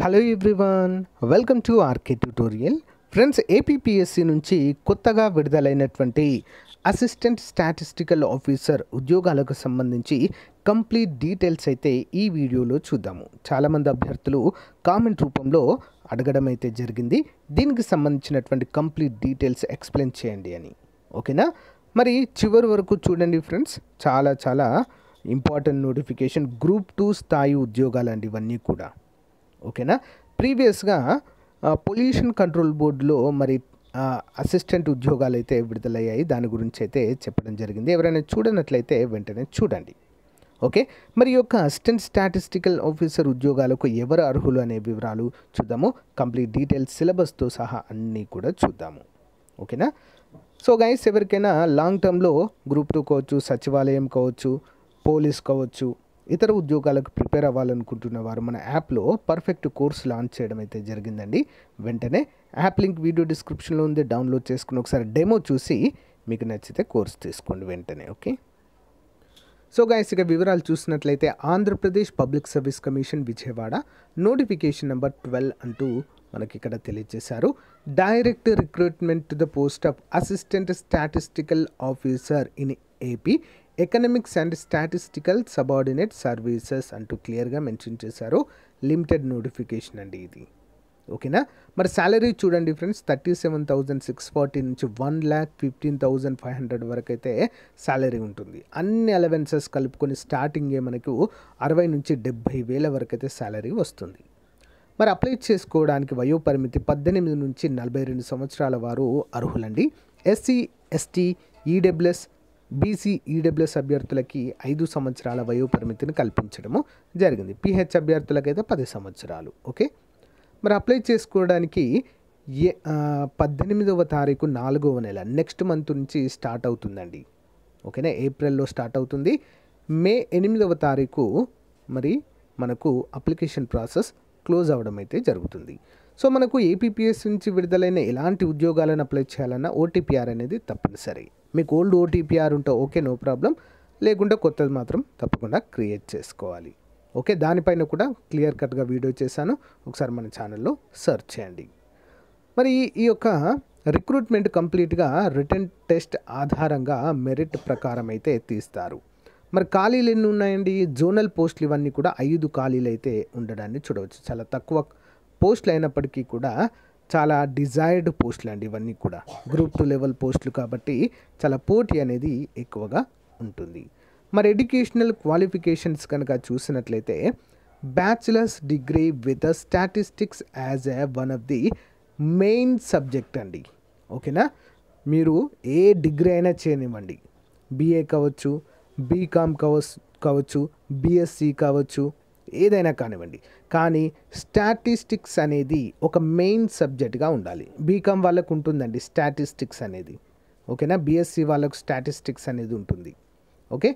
Hello everyone, welcome to RK tutorial. Friends, APPSC నుంచి కొత్తగా విడుదలైనటువంటి అసిస్టెంట్ స్టాటిస్టికల్ ఆఫీసర్ ఉద్యోగాలకు సంబంధించి కంప్లీట్ డీటెయిల్స్ అయితే ఈ వీడియోలో చూద్దాము. చాలామంది అభ్యర్థులు కామెంట్ రూపంలో అడగడం అయితే జరిగింది, దీనికి సంబంధించినటువంటి కంప్లీట్ డీటెయిల్స్ ఎక్స్ప్లెయిన్ చేయండి అని. ఓకేనా? మరి చివరి వరకు చూడండి ఫ్రెండ్స్, చాలా ఇంపార్టెంట్ నోటిఫికేషన్. గ్రూప్ 2 స్థాయి ఉద్యోగాలండి ఇవన్నీ కూడా. ఓకేనా? ప్రీవియస్గా పొల్యూషన్ కంట్రోల్ బోర్డులో మరి అసిస్టెంట్ ఉద్యోగాలు అయితే విడుదలయ్యాయి, దాని గురించి అయితే చెప్పడం జరిగింది. ఎవరైనా చూడనట్లయితే వెంటనే చూడండి. ఓకే, మరి ఈ యొక్క అసిస్టెంట్ స్టాటిస్టికల్ ఆఫీసర్ ఉద్యోగాలకు ఎవరు అర్హులు అనే వివరాలు చూద్దాము. కంప్లీట్ డీటెయిల్స్ సిలబస్తో సహా అన్నీ కూడా చూద్దాము. ఓకేనా? సో గైస్, ఎవరికైనా లాంగ్ టర్మ్లో గ్రూప్ 2 కావచ్చు, సచివాలయం కావచ్చు, పోలీస్ కావచ్చు, ఇతర ఉద్యోగాలకు ప్రిపేర్ అవ్వాలనుకుంటున్న వారు మన యాప్లో పర్ఫెక్ట్ కోర్స్ లాంచ్ చేయడం అయితే జరిగిందండి. వెంటనే యాప్ లింక్ వీడియో డిస్క్రిప్షన్లో ఉంది, డౌన్లోడ్ చేసుకుని ఒకసారి డెమో చూసి మీకు నచ్చితే కోర్స్ తీసుకోండి వెంటనే. ఓకే, సో గైస్, ఇక వివరాలు చూసినట్లయితే Andhra Pradesh public service commission Vijayawada notification number 12 అంటూ మనకి ఇక్కడ తెలియజేశారు. Direct recruitment to the post of assistant statistical officer in AP economics and statistical subordinate services అంటూ క్లియర్గా మెన్షన్ చేశారు. లిమిటెడ్ నోటిఫికేషన్ అండి ఇది. ఓకేనా? మరి శాలరీ చూడండి ఫ్రెండ్స్, 37,640 నుంచి 1,15,500 వరకు అయితే శాలరీ ఉంటుంది. అన్ని అలవెన్సెస్ కలుపుకొని స్టార్టింగే మనకు 60 నుంచి 70,000 వరకు అయితే శాలరీ వస్తుంది. మరి అప్లై చేసుకోవడానికి వయోపరిమితి 18 నుంచి 42 సంవత్సరాల వారు అర్హులండి. SC, ST, EWS, BC, EWS అభ్యర్థులకి 5 సంవత్సరాల వయోపరిమితిని కల్పించడము జరిగింది. పిహెచ్ అభ్యర్థులకైతే 10 సంవత్సరాలు. ఓకే, మరి అప్లై చేసుకోవడానికి 18వ తారీఖు 4వ నెల నెక్స్ట్ మంత్ నుంచి స్టార్ట్ అవుతుందండి. ఓకేనా? ఏప్రిల్లో స్టార్ట్ అవుతుంది. మే 8వ తారీఖు మరి మనకు అప్లికేషన్ ప్రాసెస్ క్లోజ్ అవ్వడం అయితే జరుగుతుంది. సో మనకు ఏపీపీఎస్ నుంచి విడుదలైన ఎలాంటి ఉద్యోగాలను అప్లై చేయాలన్నా ఓటీపీఆర్ అనేది తప్పనిసరి. మీకు ఓల్డ్ ఓటీపీఆర్ ఉంటే ఓకే, నో ప్రాబ్లం. లేకుంటే కొత్తది మాత్రం తప్పకుండా క్రియేట్ చేసుకోవాలి. ఓకే, దానిపైన కూడా క్లియర్ కట్గా వీడియో చేశాను, ఒకసారి మన ఛానల్లో సెర్చ్ చేయండి. మరి ఈ యొక్క రిక్రూట్మెంట్ కంప్లీట్గా రిటన్ టెస్ట్ ఆధారంగా మెరిట్ ప్రకారం అయితే తీస్తారు. మరి ఖాళీలు ఎన్ని ఉన్నాయండి? జోనల్ పోస్టులు ఇవన్నీ కూడా 5 ఖాళీలు అయితే ఉండడాన్ని చూడవచ్చు. చాలా తక్కువ పోస్టులు అయినప్పటికీ కూడా చాలా డిజైర్డ్ పోస్టులు అండి ఇవన్నీ కూడా. గ్రూప్ 2 లెవెల్ పోస్టులు కాబట్టి చాలా పోటీ అనేది ఎక్కువగా ఉంటుంది. మరి ఎడ్యుకేషనల్ క్వాలిఫికేషన్స్ కనుక చూసినట్లయితే bachelors degree with statistics as one of the main subject అండి. ఓకేనా? మీరు ఏ డిగ్రీ అయినా చేయనివ్వండి, బీఏ కావచ్చు, బీకామ్ కావచ్చు, బీఎస్సీ కావచ్చు, ఏదైనా కానివ్వండి, కానీ స్టాటిస్టిక్స్ అనేది ఒక మెయిన్ సబ్జెక్ట్గా ఉండాలి. బీకామ్ వాళ్ళకు ఉంటుందండి స్టాటిస్టిక్స్ అనేది. ఓకేనా? బీఎస్సీ వాళ్ళకు స్టాటిస్టిక్స్ అనేది ఉంటుంది. ఓకే,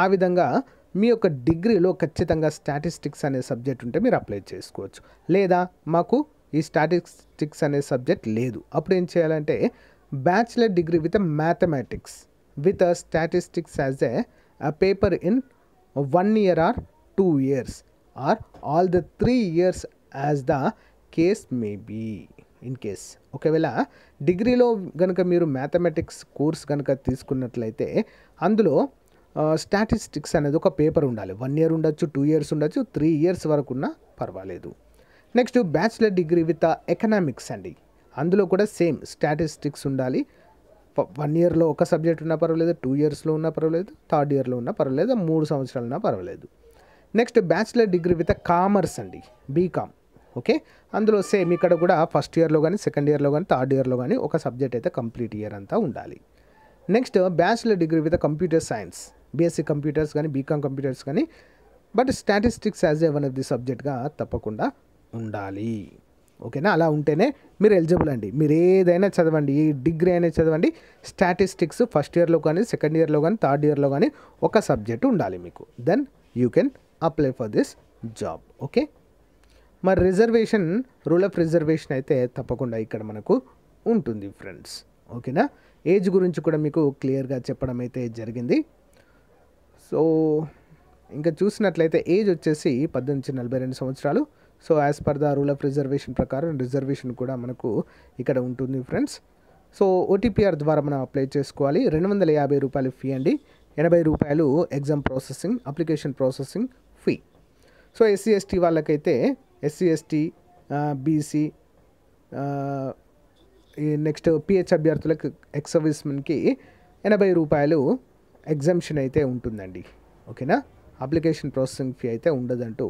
ఆ విధంగా మీ యొక్క డిగ్రీలో ఖచ్చితంగా స్టాటిస్టిక్స్ అనే సబ్జెక్ట్ ఉంటే మీరు అప్లై చేసుకోవచ్చు. లేదా మాకు ఈ స్టాటిస్టిక్స్ అనే సబ్జెక్ట్ లేదు, అప్పుడు ఏం చేయాలంటే bachelor degree with mathematics with statistics as a paper in 1 year or 2 years or all the 3 years as the case may be. In case ఒకవేళ డిగ్రీలో కనుక మీరు మ్యాథమెటిక్స్ కోర్స్ కనుక తీసుకున్నట్లయితే అందులో స్టాటిస్టిక్స్ అనేది ఒక పేపర్ ఉండాలి. 1 year ఉండొచ్చు, 2 years ఉండొచ్చు, 3 years వరకు ఉన్నా పర్వాలేదు. Next bachelor degree with economics అండి, అందులో కూడా సేమ్ స్టాటిస్టిక్స్ ఉండాలి. 1 yearలో ఒక సబ్జెక్ట్ ఉన్నా పర్వాలేదు, 2 yearsలో ఉన్నా పర్వాలేదు, 3rd yearలో ఉన్నా పర్వాలేదు, 3 సంవత్సరాలు ఉన్నా పర్వాలేదు. Next bachelor degree with commerce అండి, బీకామ్. ఓకే, అందులో సేమ్ ఇక్కడ కూడా 1st yearలో కానీ, 2nd yearలో కానీ, 3rd yearలో కానీ ఒక సబ్జెక్ట్ అయితే కంప్లీట్ ఇయర్ అంతా ఉండాలి. Next bachelor degree with computer science, BSc computers కానీ, బీకామ్ కంప్యూటర్స్ కానీ, but statistics as a one of the సబ్జెక్ట్గా తప్పకుండా ఉండాలి. ఓకేనా? అలా ఉంటేనే మీరు ఎలిజిబుల్ అండి. మీరు ఏదైనా చదవండి, ఏ డిగ్రీ అయినా చదవండి, స్టాటిస్టిక్స్ 1st yearలో కానీ, 2nd yearలో కానీ, 3rd yearలో కానీ ఒక సబ్జెక్ట్ ఉండాలి మీకు. Then you can apply for this job. Okay, మరి రిజర్వేషన్, రూల్ ఆఫ్ రిజర్వేషన్ అయితే తప్పకుండా ఇక్కడ మనకు ఉంటుంది ఫ్రెండ్స్. ఓకేనా? ఏజ్ గురించి కూడా మీకు క్లియర్గా చెప్పడం అయితే జరిగింది. సో ఇంకా చూసినట్లయితే ఏజ్ వచ్చేసి 18 నుంచి 42 సంవత్సరాలు. So as per the rule of reservation ప్రకారం రిజర్వేషన్ కూడా మనకు ఇక్కడ ఉంటుంది ఫ్రెండ్స్. సో ఓటీపీఆర్ ద్వారా మనం అప్లై చేసుకోవాలి. 250 రూపాయలు ఫీ అండి, 80 రూపాయలు exam processing application processing fee. So SC ST వాళ్ళకైతే SC ST BC next PH అభ్యర్థులకు ఎక్స్ సర్వీస్మెన్కి 80 రూపాయలు ఎగ్జామ్షన్ అయితే ఉంటుందండి. ఓకేనా, అప్లికేషన్ ప్రాసెసింగ్ ఫీ అయితే ఉండదంటూ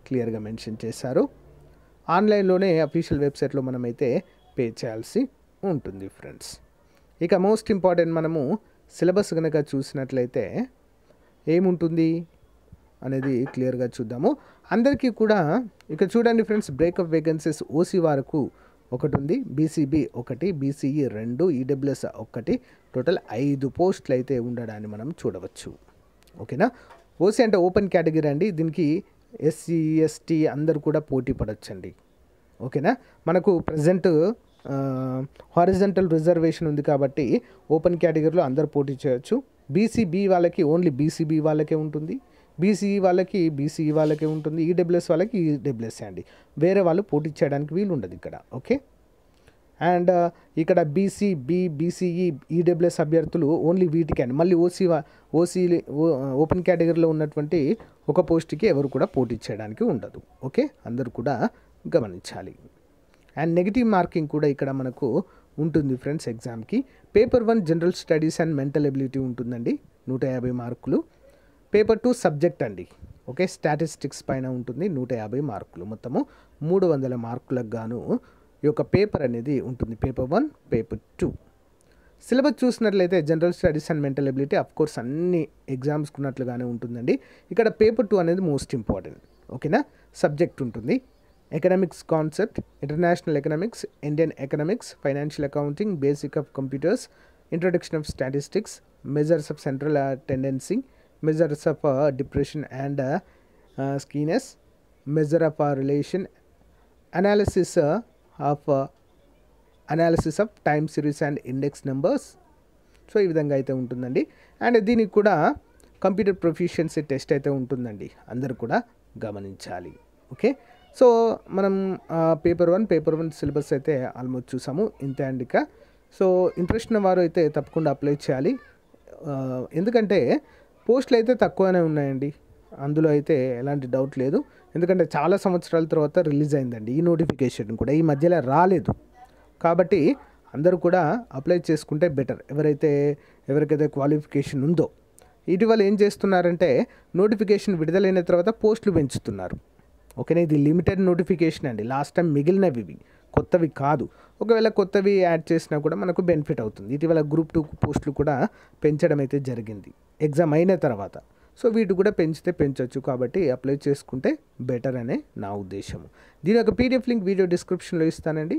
క్లియర్గా మెన్షన్ చేశారు. ఆన్లైన్లోనే అఫీషియల్ వెబ్సైట్లో మనమైతే పే చేయాల్సి ఉంటుంది ఫ్రెండ్స్. ఇక మోస్ట్ ఇంపార్టెంట్ మనము సిలబస్ కనుక చూసినట్లయితే ఏముంటుంది అనేది క్లియర్గా చూద్దాము. అందరికీ కూడా ఇక చూడండి ఫ్రెండ్స్, బ్రేకప్ వేకెన్సీస్ ఓసీ వరకు ఒకటి ఉంది, బీసీబీ ఒకటి, బీసీఈ 2, ఈడబ్ల్యూఎస్ 1, టోటల్ 5 పోస్టులు అయితే ఉండడాన్ని మనం చూడవచ్చు. ఓకేనా, ఓసీ అంటే ఓపెన్ కేటగిరీ అండి, దీనికి ఎస్సీ ఎస్టీ అందరు కూడా పోటీ పడవచ్చండి. ఓకేనా, మనకు ప్రజెంట్ హారిజంటల్ రిజర్వేషన్ ఉంది కాబట్టి ఓపెన్ కేటగిరీలో అందరు పోటీ చేయొచ్చు. బీసీబీ వాళ్ళకి ఓన్లీ బీసీబీ వాళ్ళకే ఉంటుంది, బీసీఈ వాళ్ళకి బీసీఈ వాళ్ళకే ఉంటుంది, ఈడబ్ల్యూఎస్ వాళ్ళకి ఈడబ్ల్యూఎస్ అండి, వేరే వాళ్ళు పోటీ చేయడానికి వీలు ఉండదు ఇక్కడ. ఓకే, అండ్ ఇక్కడ బీసీబీ బీసీఈ ఈడబ్ల్యూఎస్ అభ్యర్థులు ఓన్లీ వీటికి అండి. మళ్ళీ ఓసీ ఓపెన్ కేటగిరీలో ఉన్నటువంటి ఒక పోస్ట్కి ఎవరు కూడా పోటీ చేయడానికి ఉండదు. ఓకే, అందరూ కూడా గమనించాలి. అండ్ నెగిటివ్ మార్కింగ్ కూడా ఇక్కడ మనకు ఉంటుంది ఫ్రెండ్స్ ఎగ్జామ్కి. Paper 1 general studies and mental ability ఉంటుందండి, 150 మార్కులు. పేపర్ 2 సబ్జెక్ట్ అండి, ఓకే, స్టాటిస్టిక్స్ పైన ఉంటుంది, 150 మార్కులు. మొత్తము 300 మార్కులకు గాను ఈ యొక్క పేపర్ అనేది ఉంటుంది. Paper 1, paper 2. సిలబస్ చూసినట్లయితే general studies and mental ability course అన్ని ఎగ్జామ్స్కి ఉన్నట్లుగానే ఉంటుందండి. ఇక్కడ పేపర్ 2 అనేది మోస్ట్ ఇంపార్టెంట్. ఓకేనా, సబ్జెక్ట్ ఉంటుంది, economics concept, international economics, Indian economics, financial accounting, basic of computers, introduction of statistics, measures of central tendency, measures of depression and skewness, measure of relation, analysis of time series and index numbers. So ఈ విధంగా అయితే ఉంటుందండి. And దీనికి కూడా computer proficiency test అయితే ఉంటుందండి, అందరూ కూడా గమనించాలి. ఓకే, సో మనం పేపర్ 1 సిలబస్ అయితే ఆల్మోస్ట్ చూసాము, ఇంతే అండి. ఇక సో ఇంట్రెస్ట్ ఉన్న వారు అయితే తప్పకుండా అప్లై చేయాలి, ఎందుకంటే పోస్టులు అయితే తక్కువనే ఉన్నాయండి, అందులో అయితే ఎలాంటి డౌట్ లేదు. ఎందుకంటే చాలా సంవత్సరాల తర్వాత రిలీజ్ అయిందండి ఈ నోటిఫికేషన్ కూడా, ఈ మధ్యలో రాలేదు. కాబట్టి అందరూ కూడా అప్లై చేసుకుంటే బెటర్, ఎవరికైతే క్వాలిఫికేషన్ ఉందో. ఇటీవల ఏం చేస్తున్నారంటే నోటిఫికేషన్ విడుదలైన తర్వాత పోస్టులు పెంచుతున్నారు. ఓకేనా, ఇది లిమిటెడ్ నోటిఫికేషన్ అండి, లాస్ట్ టైం మిగిలినవి ఇవి, కొత్తవి కాదు. ఒకవేళ కొత్తవి యాడ్ చేసినా కూడా మనకు బెనిఫిట్ అవుతుంది. ఇటీవల గ్రూప్ 2 పోస్టులు కూడా పెంచడం అయితే జరిగింది ఎగ్జామ్ అయిన తర్వాత. సో వీటి కూడా పెంచవచ్చు, కాబట్టి అప్లై చేసుకుంటే బెటర్ అనే నా ఉద్దేశము. దీని యొక్క పీడిఎఫ్ లింక్ వీడియో డిస్క్రిప్షన్లో ఇస్తానండి,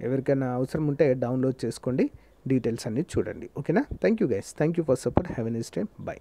ఎవరికైనా అవసరం ఉంటే డౌన్లోడ్ చేసుకోండి, డీటెయిల్స్ అన్నీ చూడండి. ఓకేనా, thank you guys, thank you for support, have a nice day, by.